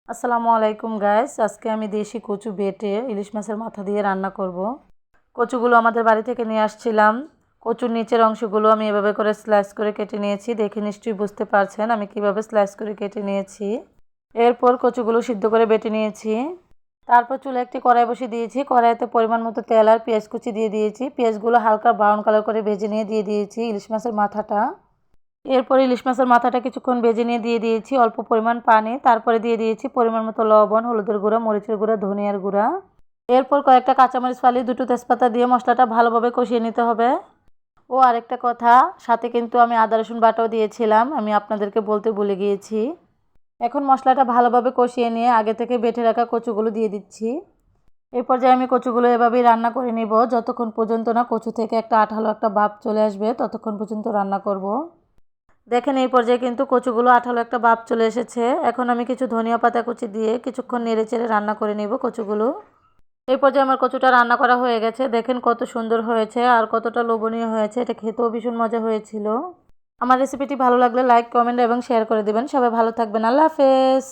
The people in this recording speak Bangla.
আসসালামু আলাইকুম গাইস, আজকে আমি দেশি কচু বেটে ইলিশ মাছের মাথা দিয়ে রান্না করব। কচুগুলো আমাদের বাড়ি থেকে নিয়ে আসছিলাম। কচুর নিচের অংশগুলো আমি এভাবে করে স্লাইস করে কেটে নিয়েছি। দেখে নিশ্চয়ই বুঝতে পারছেন আমি কিভাবে স্লাইস করে কেটে নিয়েছি। এরপর কচুগুলো সিদ্ধ করে বেটে নিয়েছি। তারপর চুলে একটি কড়াই বসিয়ে দিয়েছি। কড়াইতে পরিমাণ মতো তেল আর পেঁয়াজ কুচি দিয়ে দিয়েছি। পেঁয়াজগুলো হালকা ব্রাউন কালার করে ভেজে নিয়ে দিয়ে দিয়েছি ইলিশ মাছের মাথাটা। এরপর ইলিশ মাছের মাথাটা কিছুক্ষণ ভেজে নিয়ে দিয়ে দিয়েছি অল্প পরিমাণ পানি। তারপরে দিয়ে দিয়েছি পরিমাণ মতো লবণ, হলুদের গুঁড়া, মরিচের গুঁড়া, ধনিয়ার গুঁড়া। এরপর কয়েকটা কাঁচামরিচ ফালি, দুটো তেজপাতা দিয়ে মশলাটা ভালোভাবে কষিয়ে নিতে হবে। ও আরেকটা কথা, সাথে কিন্তু আমি আদা রসুন বাটাও দিয়েছিলাম, আমি আপনাদেরকে বলতে ভুলে গিয়েছি। এখন মশলাটা ভালোভাবে কষিয়ে নিয়ে আগে থেকে বেটে রাখা কচুগুলো দিয়ে দিচ্ছি। এই পর্যায়ে আমি কচুগুলো এভাবেই রান্না করে নিব যতক্ষণ পর্যন্ত না কচু থেকে একটা আঠালো একটা ভাব চলে আসবে, ততক্ষণ পর্যন্ত রান্না করব। দেখেন এই পর্যায়ে কিন্তু কচুগুলো আঠালো একটা ভাব চলে এসেছে। এখন আমি কিছু ধনিয়া পাতা কুচি দিয়ে কিছুক্ষণ নেড়েচেড়ে রান্না করে নিব কচুগুলো। এই পর্যায়ে আমার কচুটা রান্না করা হয়ে গেছে। দেখেন কত সুন্দর হয়েছে আর কতটা লোভনীয় হয়েছে। এটা খেতেও ভীষণ মজা হয়েছিল। আমার রেসিপিটি ভালো লাগলে লাইক, কমেন্ট এবং শেয়ার করে দিবেন। সবাই ভালো থাকবেন। আল্লাহ হাফেজ।